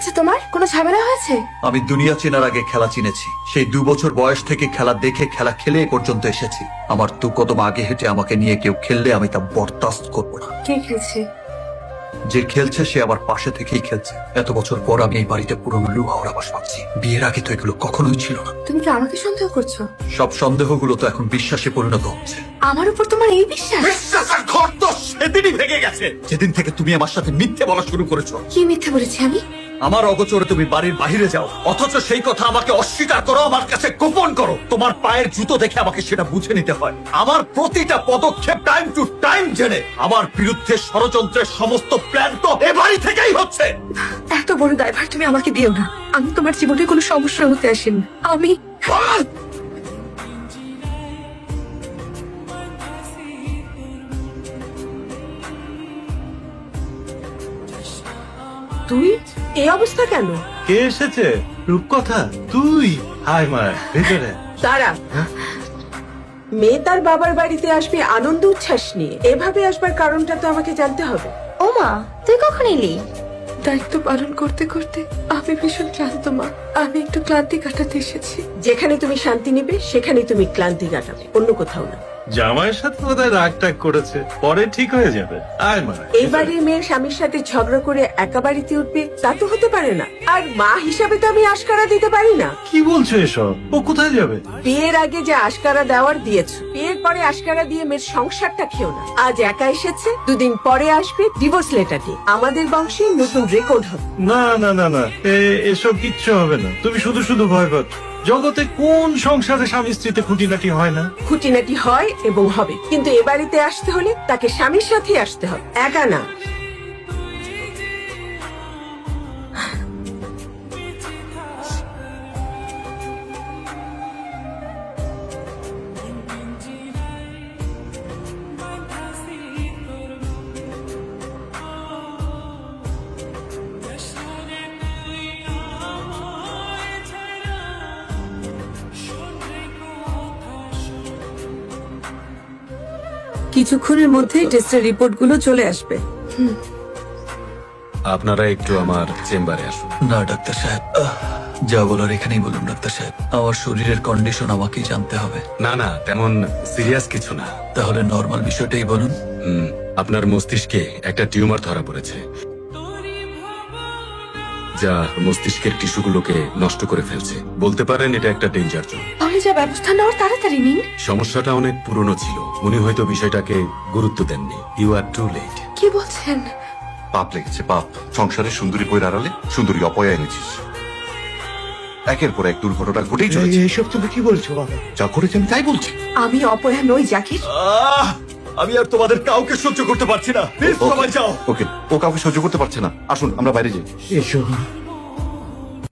হয়েছে তোমার? কোনো ঝামেলা হয়েছে? আমি দুনিয়া চেনার আগে খেলা চিনেছি। সেই 2 বছর বয়স থেকে খেলা দেখে খেলা খেলে এ পর্যন্ত এসেছি। আমার 2 কদম আগে হেঁটে আমাকে নিয়ে কেউ খেললে আমি তা বরদাস্ত করবো না। কে খেলছে? যে খেলছে সে আমার পাশে থেকেই খেলছে। এত বছর পর আমি এই বাড়িতে পুরনো লুহাওয়ার আবাস পাচ্ছি। বিয়ের আগে তো এগুলো কখনোই ছিল না। তুমি কি আমাকে সন্দেহ করছো? সব সন্দেহগুলো তো এখন বিশ্বাসে পরিণত হচ্ছে। আমার উপর তোমার এই বিশ্বাস? বিশ্বাসের ঘর তো সেদিনই ভেঙে গেছে যেদিন থেকে তুমি আমার সাথে মিথ্যে বলা শুরু করেছো। কি মিথ্যে বলেছি আমি? আমার অগোচরে তুমি বাড়ির বাইরে যাও, অথচ সেই কথা আমাকে অস্বীকার করো, আমার কাছে গোপন করো। তোমার পায়ের জুতো দেখে আমাকে সেটা বুঝে নিতে হয়। আমার প্রতিটা পদক্ষেপ টাইম টু টাইম জেনে আমার বিরুদ্ধে ষড়যন্ত্রের সমস্ত প্ল্যান তো এ বাড়ি থেকেই হচ্ছে। এত বড় দায়ভার তুমি আমাকে দিও না। আমি তোমার জীবনে কোনো সমস্যা হতে আসিনি। আমি তুই এই অবস্থা কেন? কে এসেছে? রূপকথা তুই? হাই মা, ভেতরে। তারা মেয়ে তার বাবার বাড়িতে আসবে আনন্দ উচ্ছ্বাস নিয়ে, এভাবে আসবার কারণটা তো আমাকে জানতে হবে। ও মা, তুই কখন এলি? দায়িত্ব পালন করতে করতে আমি ভীষণ ক্লান্ত মা। আমি একটু ক্লান্তি কাটাতে এসেছি। যেখানে তুমি শান্তি নিবে সেখানে তুমি ক্লান্তি কাটাবে, অন্য কোথাও না। জামাইয়ের সাথে বোধহয় রাগ টাগ করেছে, পরে ঠিক হয়ে যাবে। আয় মা। এই বাড়ির মেয়ের স্বামীর সাথে ঝগড়া করে একা বাড়িতে উঠবে তা তো হতে পারে না। আর মা হিসাবে তো আমি আশকারা দিতে পারি না। কি বলছো এসব? ও কোথায় যাবে? বিয়ের আগে যে আশকারা দেওয়ার দিয়েছো, বিয়ের পরে আশকারা দিয়ে মেয়ের সংসারটা খেও না। আজ একা এসেছে, 2 দিন পরে আসবে ডিভোর্স লেটার দিয়ে। আমাদের বংশে নতুন রেকর্ড হবে। না না না না, এসব কিচ্ছু হবে না। তুমি শুধু শুধু ভয় পাচ্ছ। জগতে কোন সংসারে স্বামী স্ত্রীতে খুঁটিনাটি হয় না? খুঁটিনাটি হয় এবং হবে, কিন্তু এ বাড়িতে আসতে হলে তাকে স্বামীর সাথে আসতে হবে, একা না। কিছুক্ষণের মধ্যেই টেস্টের রিপোর্টগুলো চলে আসবে। আপনারা একটু আমার চেম্বারে আসুন। না ডাক্তার সাহেব, যা বলার এখানেই বলুন ডাক্তার সাহেব। আমার শরীরের কন্ডিশন আমাকেই জানতে হবে। না না, তেমন সিরিয়াস কিছু না। তাহলে নর্মাল বিষয়টাই বলুন। আপনার মস্তিষ্কে একটা টিউমার ধরা পড়েছে, যা মস্তিষ্কের টিস্যুগুলোকে নষ্ট করে ফেলছে। বলতে পারেন এটা একটা ডেঞ্জার জোন। তাহলে যা ব্যবস্থা নেওয়ার তাড়াতাড়ি নিন। সমস্যাটা অনেক পুরনো ছিল, উনি হয়তো বিষয়টাকে গুরুত্ব দেননি। You are too late. কি বলছেন? পাপ লেগেছে, পাপ। সংসারে সুন্দরী বইয়ের আড়ালে সুন্দরী অপয়া এনেছিস। একের পর এক দুর্ঘটনা ঘটেই চলেছে। এসব তুমি কি বলছো বাবা? যা করেছে আমি তাই বলছি। আমি অপয়া নই জাকির। আমি আর তোমাদের কাউকে সহ্য করতে পারছি না। প্লিজ সবাই যাও। ওকে, ও কাউকে সহ্য করতে পারছে না। আসুন আমরা বাইরে যাই। এসো।